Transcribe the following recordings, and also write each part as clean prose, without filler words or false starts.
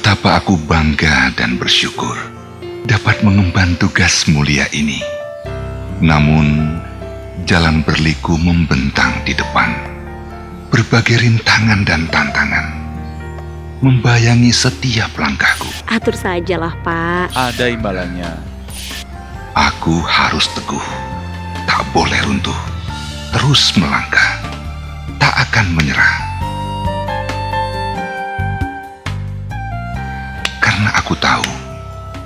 Betapa aku bangga dan bersyukur dapat mengemban tugas mulia ini. Namun, jalan berliku membentang di depan. Berbagai rintangan dan tantangan membayangi setiap langkahku. Atur sajalah, Pak. Ada imbalannya. Aku harus teguh, tak boleh runtuh, terus melangkah, tak akan menyerah. Karena aku tahu,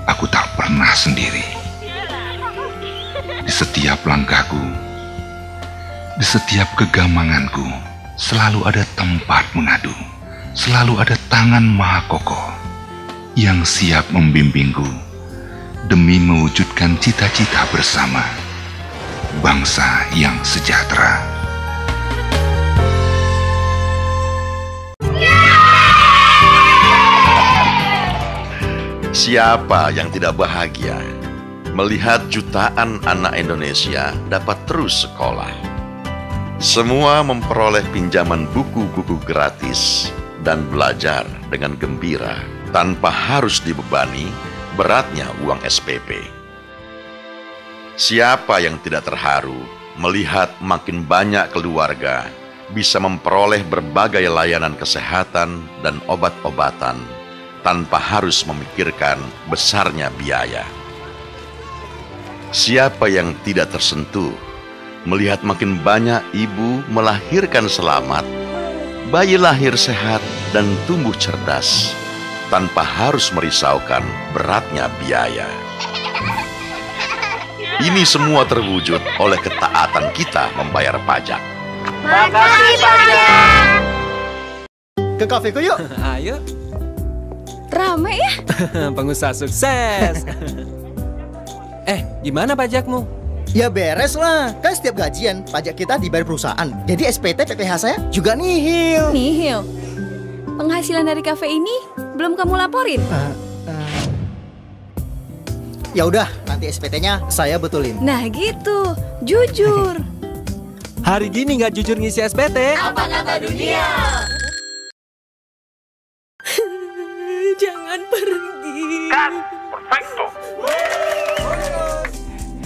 aku tak pernah sendiri. Di setiap langkahku, di setiap kegamanganku, selalu ada tempat mengadu, selalu ada tangan maha kokoh yang siap membimbingku demi mewujudkan cita-cita bersama, bangsa yang sejahtera. Siapa yang tidak bahagia melihat jutaan anak Indonesia dapat terus sekolah? Semua memperoleh pinjaman buku-buku gratis dan belajar dengan gembira tanpa harus dibebani beratnya uang SPP. Siapa yang tidak terharu melihat makin banyak keluarga bisa memperoleh berbagai layanan kesehatan dan obat-obatan tanpa harus memikirkan besarnya biaya? Siapa yang tidak tersentuh melihat makin banyak ibu melahirkan selamat, bayi lahir sehat dan tumbuh cerdas tanpa harus merisaukan beratnya biaya? Ini semua terwujud oleh ketaatan kita membayar pajak. Makasih pajak. Ke kafeku yuk. Ayo. Rame ya? Pengusaha sukses. Gimana pajakmu? Ya beres lah, kan setiap gajian pajak kita dibayar perusahaan. Jadi SPT PPh saya juga nihil. Nihil? Penghasilan dari kafe ini belum kamu laporin? Ya udah, nanti SPT-nya saya betulin. Nah gitu, jujur. Hari gini nggak jujur ngisi SPT. Apa kata dunia? Jangan pergi. Perfecto.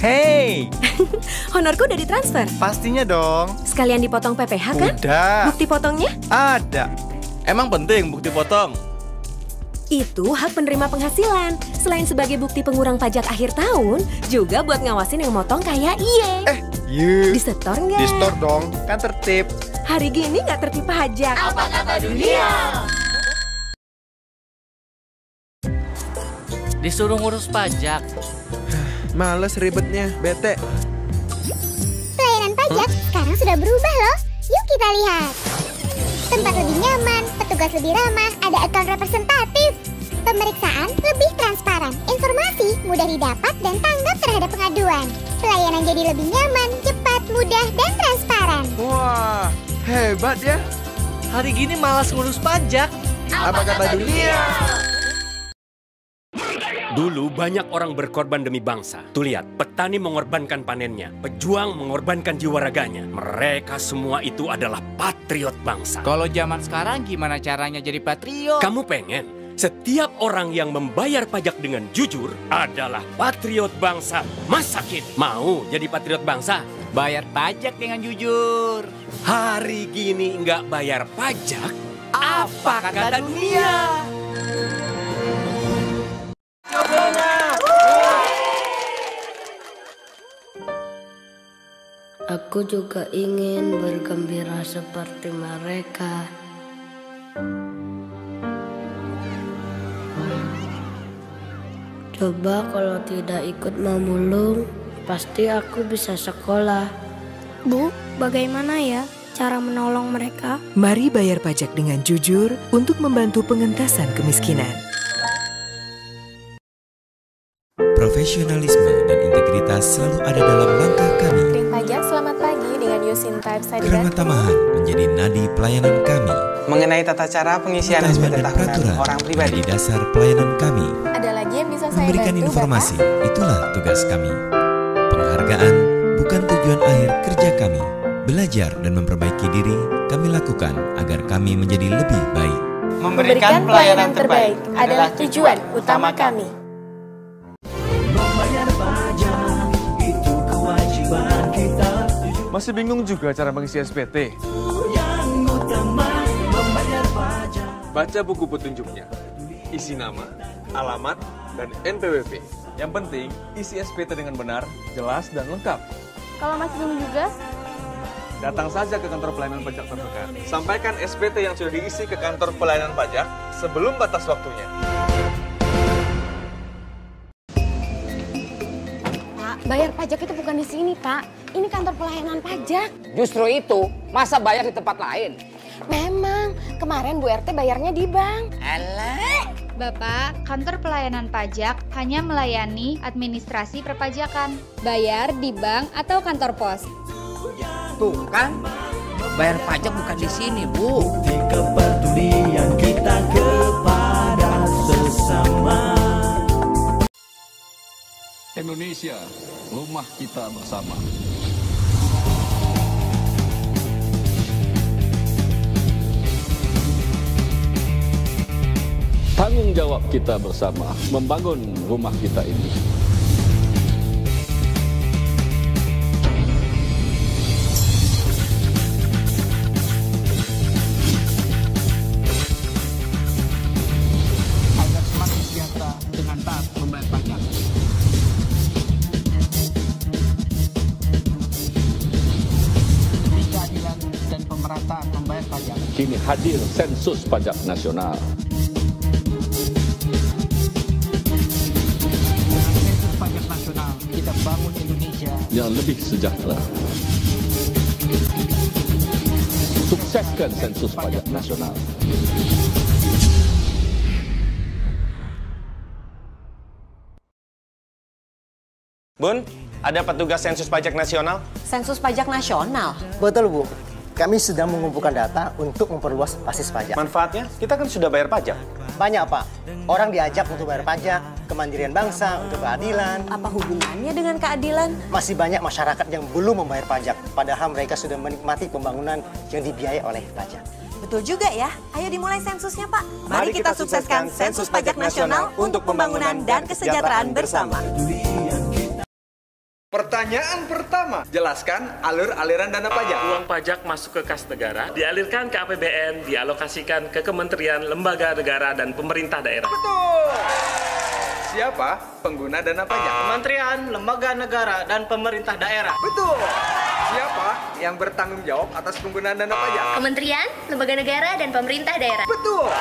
Hey, Honorku udah ditransfer. pastinya dong. Sekalian dipotong PPh kan? Udah, Bukti potongnya? ada. Emang penting bukti potong? Itu hak penerima penghasilan. Selain sebagai bukti pengurang pajak akhir tahun, juga buat ngawasin yang motong kayak Iye. Yuk, Disetor nggak? di store dong, kan tertib. Hari gini nggak tertib pajak. Apa kata dunia? Disuruh ngurus pajak. Males ribetnya, bete. Pelayanan pajak sekarang sudah berubah loh. Yuk kita lihat. Tempat lebih nyaman, petugas lebih ramah, ada akun representatif. Pemeriksaan lebih transparan, informasi mudah didapat dan tanggap terhadap pengaduan. Pelayanan jadi lebih nyaman, cepat, mudah, dan transparan. Wah, hebat ya. Hari gini malas ngurus pajak. Apa kata dunia? Dulu banyak orang berkorban demi bangsa. Tuh lihat, petani mengorbankan panennya, pejuang mengorbankan jiwa raganya. Mereka semua itu adalah patriot bangsa. Kalau zaman sekarang gimana caranya jadi patriot? Kamu pengen setiap orang yang membayar pajak dengan jujur adalah patriot bangsa masa kini. Mau jadi patriot bangsa? Bayar pajak dengan jujur. Hari gini nggak bayar pajak? Apa kata dunia? Aku juga ingin bergembira seperti mereka. Coba kalau tidak ikut memulung, pasti aku bisa sekolah. Bu, bagaimana ya cara menolong mereka? Mari bayar pajak dengan jujur untuk membantu pengentasan kemiskinan. Profesionalisme dan integritas selalu ada dalam langkah kami. Kering Pajak, selamat pagi dengan Yusin Type Sadira. Keramatamaan menjadi nadi pelayanan kami. Mengenai tata cara pengisian SPT tahunan orang pribadi menjadi dasar pelayanan kami. Ada lagi yang bisa saya Memberikan bantu, informasi, Bapak? itulah tugas kami. Penghargaan bukan tujuan akhir kerja kami. Belajar dan memperbaiki diri kami lakukan agar kami menjadi lebih baik. Memberikan pelayanan terbaik adalah tujuan utama kami. Masih bingung juga cara mengisi SPT? Baca buku petunjuknya. Isi nama, alamat, dan NPWP. Yang penting, isi SPT dengan benar, jelas, dan lengkap. Kalau masih bingung juga, datang saja ke kantor pelayanan pajak terdekat. Sampaikan SPT yang sudah diisi ke kantor pelayanan pajak sebelum batas waktunya. Pak, bayar pajak itu bukan di sini, Pak. Ini kantor pelayanan pajak. Justru itu, masa bayar di tempat lain? Memang, kemarin Bu RT bayarnya di bank. Alah. Bapak, kantor pelayanan pajak hanya melayani administrasi perpajakan. Bayar di bank atau kantor pos. Tuh kan, bayar pajak bukan di sini, Bu. Bukti kepedulian kita kepada sesama. Indonesia, rumah kita bersama. Tanggung jawab kita bersama membangun rumah kita ini. Kini hadir sensus pajak nasional. Dengan sensus pajak nasional, kita bangun Indonesia yang lebih sejahtera. Sukseskan sensus pajak nasional. Bun, ada petugas sensus pajak nasional? Sensus pajak nasional? Betul, Bu. Kami sedang mengumpulkan data untuk memperluas basis pajak. Manfaatnya? Kita kan sudah bayar pajak. Banyak, Pak. Orang diajak untuk bayar pajak, kemandirian bangsa, untuk keadilan. Apa hubungannya dengan keadilan? Masih banyak masyarakat yang belum membayar pajak, padahal mereka sudah menikmati pembangunan yang dibiayai oleh pajak. Betul juga ya. Ayo dimulai sensusnya, Pak. Mari kita sukseskan sensus pajak nasional untuk pembangunan dan kesejahteraan bersama. Pertanyaan pertama, jelaskan alur-aliran dana pajak. Uang pajak masuk ke kas negara, dialirkan ke APBN, dialokasikan ke kementerian, lembaga negara, dan pemerintah daerah. Betul! Siapa pengguna dana pajak? Kementerian, lembaga negara, dan pemerintah daerah. Betul! Siapa yang bertanggung jawab atas penggunaan dana pajak? Kementerian, lembaga negara, dan pemerintah daerah. Betul!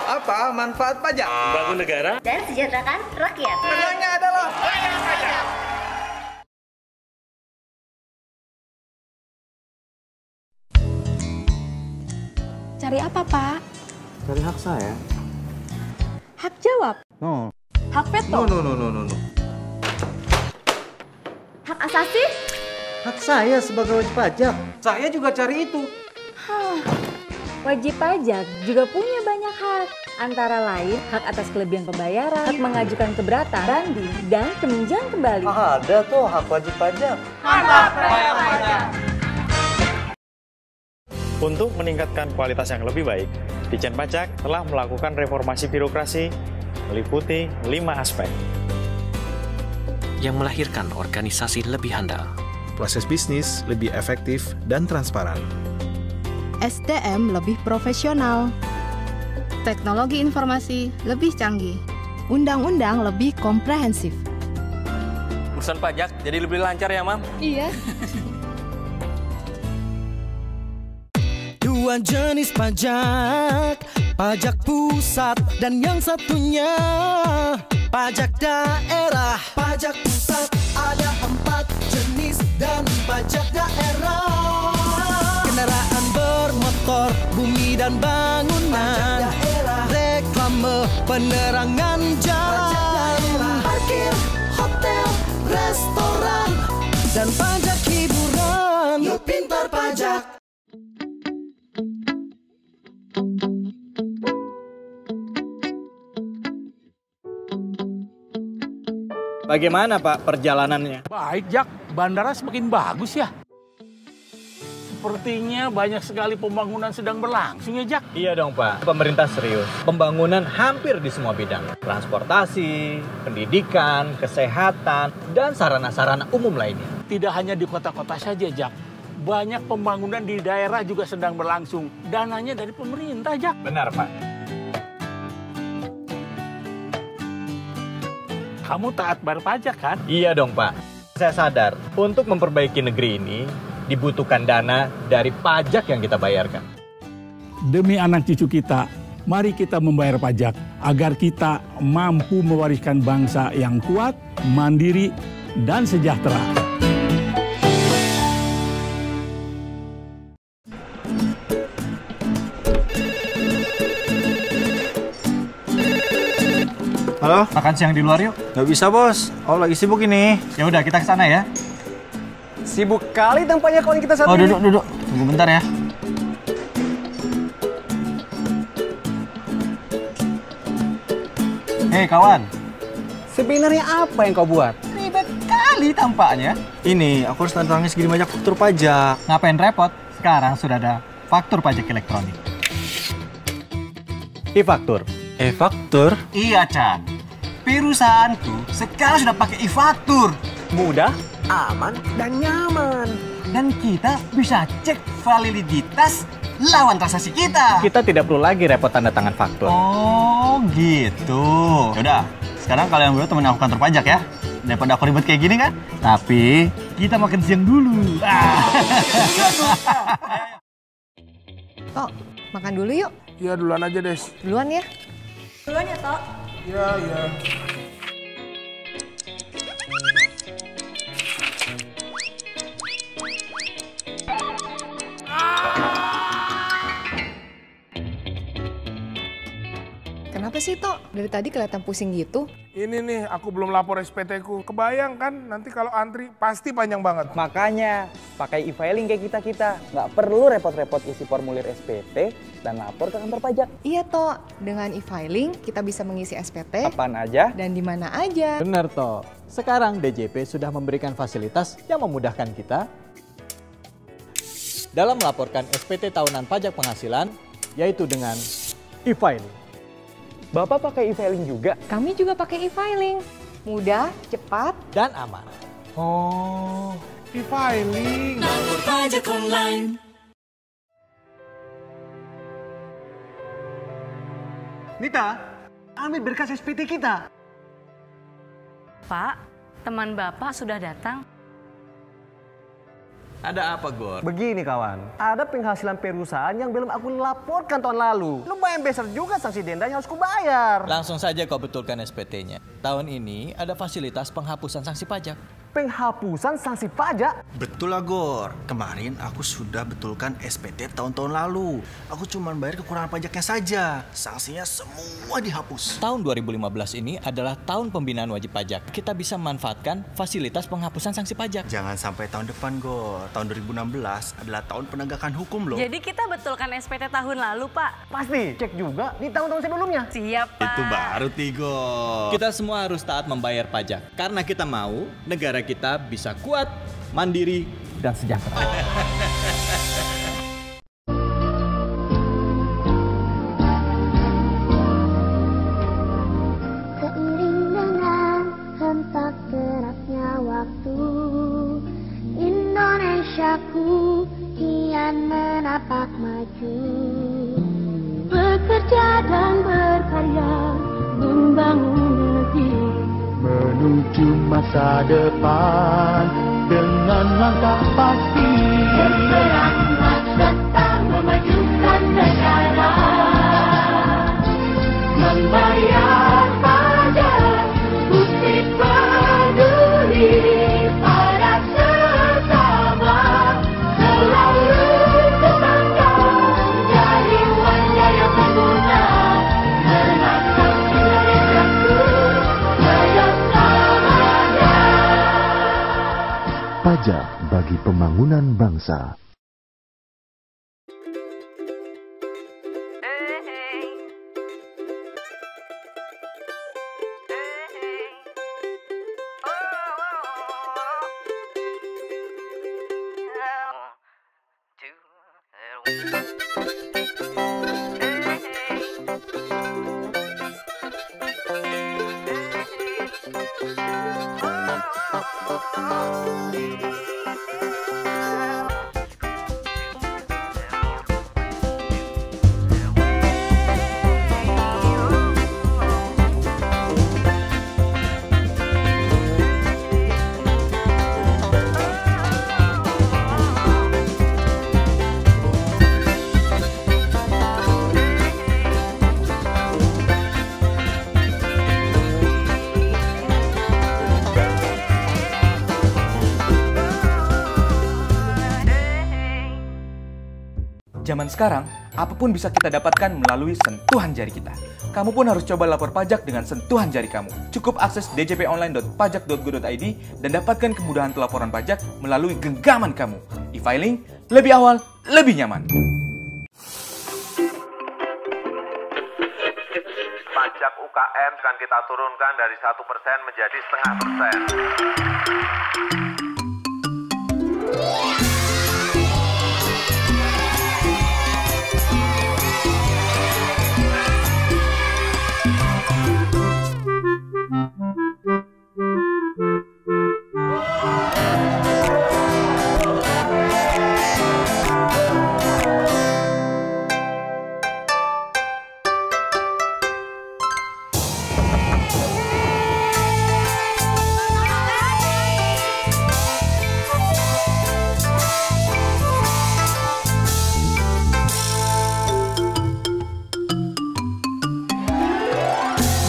Apa manfaat pajak? Membangun negara dan sejahterakan rakyat. Menangnya adalah bayar pajak. Cari apa, Pak? Cari hak saya. Hak jawab? No. Hak veto? No. Hak asasi? Hak saya sebagai wajib pajak. Saya juga cari itu. Wajib pajak juga punya banyak hak. Antara lain, hak atas kelebihan pembayaran, hak mengajukan keberatan, banding, dan peninjauan kembali. Ada tuh hak wajib pajak. Mantap, bayar pajak. Untuk meningkatkan kualitas yang lebih baik, Ditjen Pajak telah melakukan reformasi birokrasi meliputi 5 aspek. Yang melahirkan organisasi lebih handal. Proses bisnis lebih efektif dan transparan. SDM lebih profesional. Teknologi informasi lebih canggih. Undang-undang lebih komprehensif. Urusan pajak jadi lebih lancar ya, Mam? Iya. Dua jenis pajak, pajak pusat dan yang satunya pajak daerah. Pajak pusat ada 4 jenis dan pajak daerah. Kendaraan bermotor, bumi dan bangunan, reklame, penerangan jalan, parkir, hotel, restoran, dan pajak hiburan. Yuk pintar pajak. Bagaimana Pak perjalanannya? Baik, Jak. Bandara semakin bagus ya. Sepertinya banyak sekali pembangunan sedang berlangsung ya, Jak? Iya dong, Pak. Pemerintah serius. Pembangunan hampir di semua bidang. Transportasi, pendidikan, kesehatan, dan sarana-sarana umum lainnya. Tidak hanya di kota-kota saja, Jak. Banyak pembangunan di daerah juga sedang berlangsung. Dananya dari pemerintah, Jak. Benar, Pak. Kamu taat bayar pajak, kan? Iya dong, Pak. Saya sadar, untuk memperbaiki negeri ini, dibutuhkan dana dari pajak yang kita bayarkan. Demi anak cucu kita, mari kita membayar pajak agar kita mampu mewariskan bangsa yang kuat, mandiri, dan sejahtera. Halo, makan siang di luar yuk. Gak bisa, Bos. Oh, lagi sibuk ini. Ya udah, kita ke sana ya. Sibuk kali tampaknya kawan kita saat ini. Duduk. Tunggu bentar ya. Hei kawan, Sebenarnya apa yang kau buat? ribet kali tampaknya. Ini, aku harus tanda tangan segini banyak faktur pajak. Ngapain repot? Sekarang sudah ada faktur pajak elektronik. E-faktur. E-faktur? Iya, Chan. Perusahaanku sekarang sudah pakai e-faktur. Mudah, aman, dan nyaman. Dan kita bisa cek validitas lawan transaksi kita. Kita tidak perlu lagi repot tanda tangan faktur. Oh, gitu. Yaudah, sekarang kalian berdua temenin aku kantor pajak ya. Daripada aku ribet kayak gini kan. Tapi, kita makan siang dulu. Tok, makan dulu yuk. Iya, duluan aja, Des. Duluan ya. Duluan ya, Tok. Iya. Kenapa sih, Tok? Dari tadi kelihatan pusing gitu. Ini nih, aku belum lapor SPT-ku. Kebayang kan, nanti kalau antri pasti panjang banget. Makanya, pakai e-filing kayak kita. Nggak perlu repot-repot isi formulir SPT dan lapor ke kantor pajak. Iya, Tok. Dengan e-filing, kita bisa mengisi SPT. Kapan aja. Dan di mana aja. Benar, Toh. Sekarang DJP sudah memberikan fasilitas yang memudahkan kita dalam melaporkan SPT tahunan pajak penghasilan, yaitu dengan e-filing. Bapak pakai e-filing juga? Kami juga pakai e-filing. Mudah, cepat, dan aman. Oh, e-filing. Lapor pajak online. Nita, ambil berkas SPT kita. Pak, teman Bapak sudah datang. Ada apa, Gor? Begini kawan, ada penghasilan perusahaan yang belum aku laporkan tahun lalu. Lumayan besar juga sanksi denda yang harus kubayar. Langsung saja kau betulkan SPT-nya. Tahun ini ada fasilitas penghapusan sanksi pajak. Penghapusan sanksi pajak? Betul lah, Gor. Kemarin aku sudah betulkan SPT tahun-tahun lalu. Aku cuma bayar kekurangan pajaknya saja. Sanksinya semua dihapus. Tahun 2015 ini adalah tahun pembinaan wajib pajak. Kita bisa memanfaatkan fasilitas penghapusan sanksi pajak. Jangan sampai tahun depan, Gor. Tahun 2016 adalah tahun penegakan hukum loh. Jadi kita betulkan SPT tahun lalu, Pak. Pasti. Cek juga di tahun-tahun sebelumnya. Siap, Pak. Itu baru Tigo. Kita semua harus taat membayar pajak. Karena kita mau negara kita bisa kuat, mandiri, dan sejahtera. Seiring dengan hentak geraknya waktu, Indonesiaku kian menapak maju. Bekerja dan berkarya membangun negeri, menuju masa depan dengan langkah pasti. berperang datang memajukan negara, membayar pajak, bukti peduli pada sesama, selalu berbangga jadi warga yang berguna, menatap Indonesiaku bersamanya. Pajak bagi pembangunan bangsa. zaman sekarang, apapun bisa kita dapatkan melalui sentuhan jari kita. Kamu pun harus coba lapor pajak dengan sentuhan jari kamu. Cukup akses djponline.pajak.go.id dan dapatkan kemudahan pelaporan pajak melalui genggaman kamu. E-filing, lebih awal, lebih nyaman. Pajak UKM akan kita turunkan dari 1% menjadi 0,5%.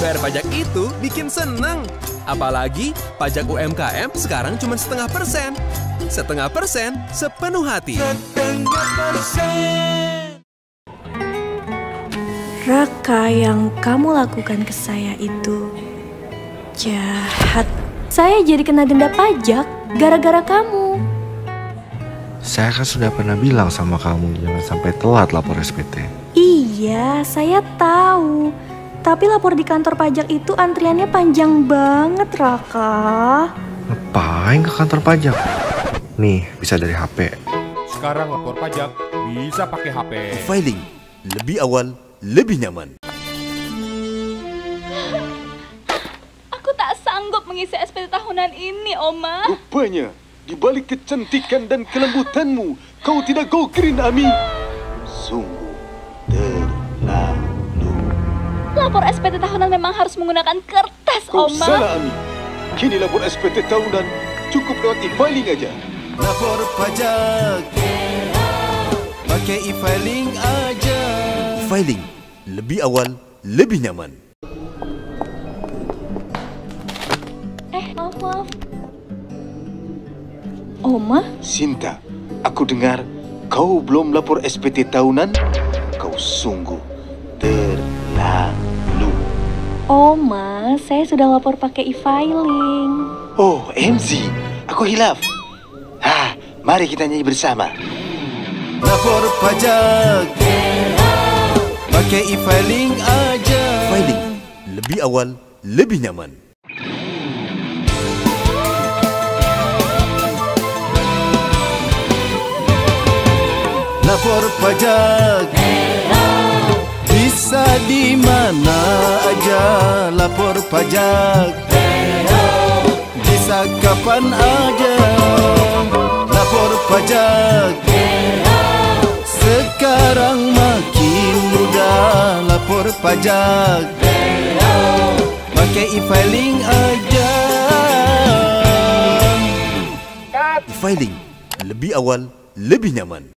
Bayar pajak itu bikin seneng. Apalagi pajak UMKM sekarang cuma 0,5%. 0,5% sepenuh hati. 0,5%. Raka, yang kamu lakukan ke saya itu jahat. Saya jadi kena denda pajak gara-gara kamu. Saya kan sudah pernah bilang sama kamu jangan sampai telat lapor SPT. Iya, saya tahu. Tapi lapor di kantor pajak itu antriannya panjang banget, Raka. Ngapain ke kantor pajak? Nih, bisa dari HP. Sekarang lapor pajak bisa pakai HP. E-filing, lebih awal, lebih nyaman. Aku tak sanggup mengisi SPT tahunan ini, Oma. Rupanya, di balik kecantikan dan kelembutanmu, kau tidak go green, Ami. Sungguh terlalu. Lapor SPT tahunan memang harus menggunakan kertas, Kau Oma. salah, Ami. Kini lapor SPT tahunan cukup lewat e-filing aja. Lapor pajak pakai e-filing aja. E-filing, lebih awal, lebih nyaman. Maaf. Oma? Sinta, aku dengar kau belum lapor SPT tahunan. Kau sungguh terlalu. Oma, saya sudah lapor pakai e-filing. Oh, MC, aku hilaf. Mari kita nyanyi bersama. Lapor pajak pakai e-filing aja. E-filing, lebih awal, lebih nyaman. Lapor pajak bisa di mana aja. Lapor pajak bisa kapan aja. Lapor pajak sekarang makin mudah. Lapor pajak pakai e-filing aja. E-filing, lebih awal, lebih nyaman.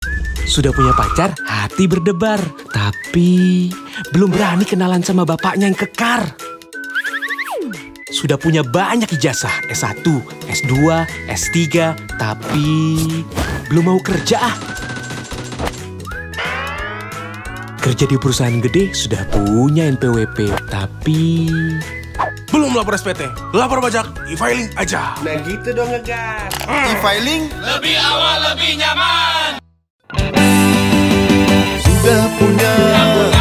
Sudah punya pacar, hati berdebar. Tapi belum berani kenalan sama bapaknya yang kekar. Sudah punya banyak ijazah, S1, S2, S3. Tapi belum mau kerja. Kerja di perusahaan gede, sudah punya NPWP. Tapi belum lapor SPT, lapor pajak, e-filing aja. Nah gitu dong ngegas. E-filing, lebih awal, lebih nyaman. Sudah punya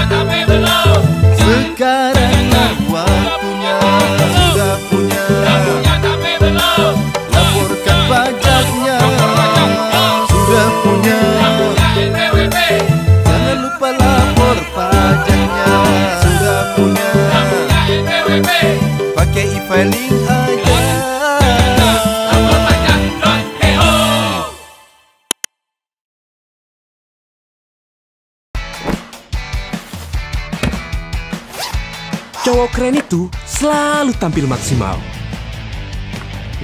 tapi belum. Sekarang waktunya. Sudah punya tapi belum. Laporkan pajaknya. Sudah punya NPWP. Jangan lupa lapor pajaknya. Sudah punya NPWP. Pakai e-filing aja. Lapor pajak.co. cowok keren itu selalu tampil maksimal.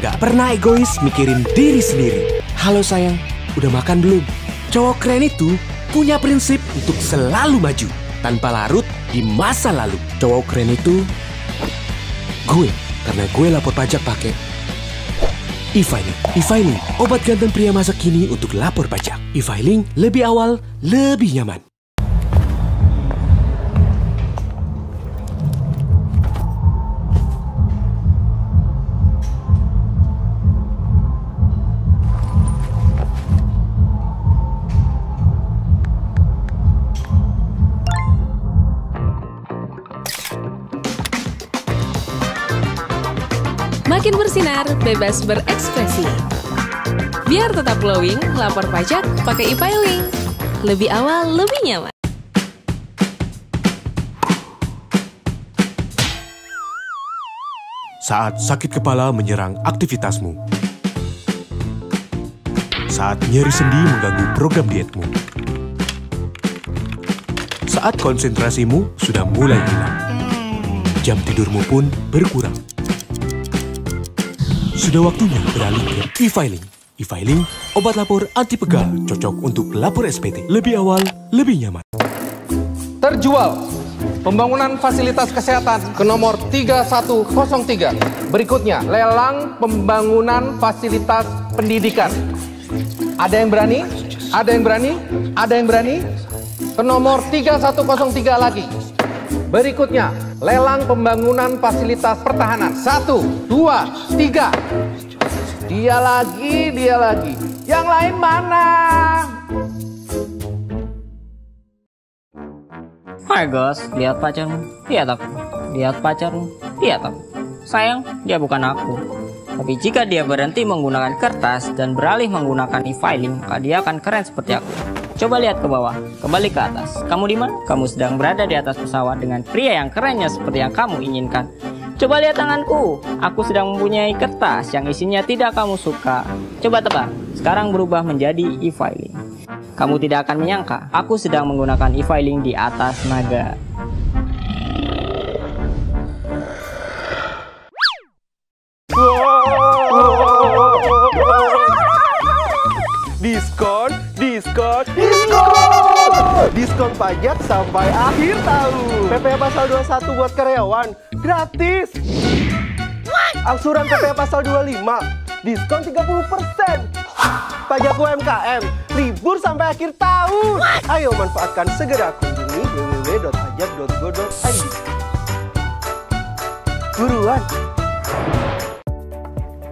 Gak pernah egois mikirin diri sendiri. Halo sayang, udah makan belum? Cowok keren itu punya prinsip untuk selalu maju tanpa larut di masa lalu. Cowok keren itu gue, karena gue lapor pajak pakai e-filing. E-filing, obat ganteng pria masa kini untuk lapor pajak. E-filing lebih awal, lebih nyaman. Semakin bersinar, bebas berekspresi. Biar tetap glowing, lapor pajak pakai e-filing. Lebih awal, lebih nyaman. Saat sakit kepala menyerang aktivitasmu. Saat nyeri sendi mengganggu program dietmu. Saat konsentrasimu sudah mulai hilang. Jam tidurmu pun berkurang. Sudah waktunya beralih ke e-filing. E-filing, obat lapor anti pegal, cocok untuk pelapor SPT. Lebih awal, lebih nyaman. Terjual pembangunan fasilitas kesehatan ke nomor 3103. Berikutnya, lelang pembangunan fasilitas pendidikan. Ada yang berani? Ada yang berani? Ada yang berani? Ke nomor 3103 lagi. Berikutnya, lelang pembangunan fasilitas pertahanan. 1, 2, 3. Dia lagi, dia lagi. Yang lain mana? Hai guys, lihat pacarmu, lihat aku. Lihat pacarmu, lihat aku. Sayang, dia bukan aku. Tapi jika dia berhenti menggunakan kertas dan beralih menggunakan e-filing, maka dia akan keren seperti aku. Coba lihat ke bawah, kembali ke atas. Kamu di mana? Kamu sedang berada di atas pesawat dengan pria yang kerennya seperti yang kamu inginkan. Coba lihat tanganku, aku sedang mempunyai kertas yang isinya tidak kamu suka. Coba tebak, sekarang berubah menjadi e-filing. Kamu tidak akan menyangka, aku sedang menggunakan e-filing di atas naga. Diskon, diskon, diskon! Diskon pajak sampai akhir tahun. PPh pasal 21 buat karyawan, gratis. Angsuran PPh pasal 25, diskon 30%. Pajak UMKM, libur sampai akhir tahun. Ayo manfaatkan, segera kunjungi www.pajak.go.id. Buruan.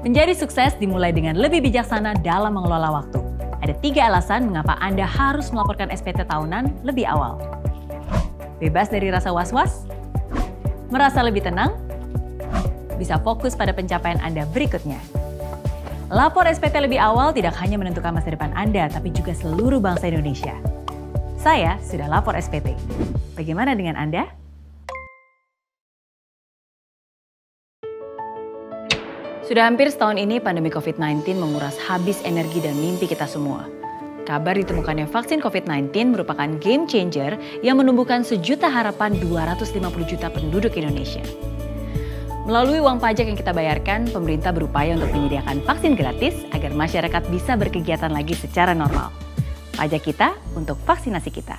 Menjadi sukses dimulai dengan lebih bijaksana dalam mengelola waktu. Ada 3 alasan mengapa Anda harus melaporkan SPT tahunan lebih awal. Bebas dari rasa was-was, merasa lebih tenang, bisa fokus pada pencapaian Anda berikutnya. Lapor SPT lebih awal tidak hanya menentukan masa depan Anda, tapi juga seluruh bangsa Indonesia. Saya sudah lapor SPT. Bagaimana dengan Anda? Sudah hampir setahun ini pandemi COVID-19 menguras habis energi dan mimpi kita semua. Kabar ditemukannya vaksin COVID-19 merupakan game changer yang menumbuhkan sejuta harapan 250 juta penduduk Indonesia. Melalui uang pajak yang kita bayarkan, pemerintah berupaya untuk menyediakan vaksin gratis agar masyarakat bisa berkegiatan lagi secara normal. Pajak kita untuk vaksinasi kita.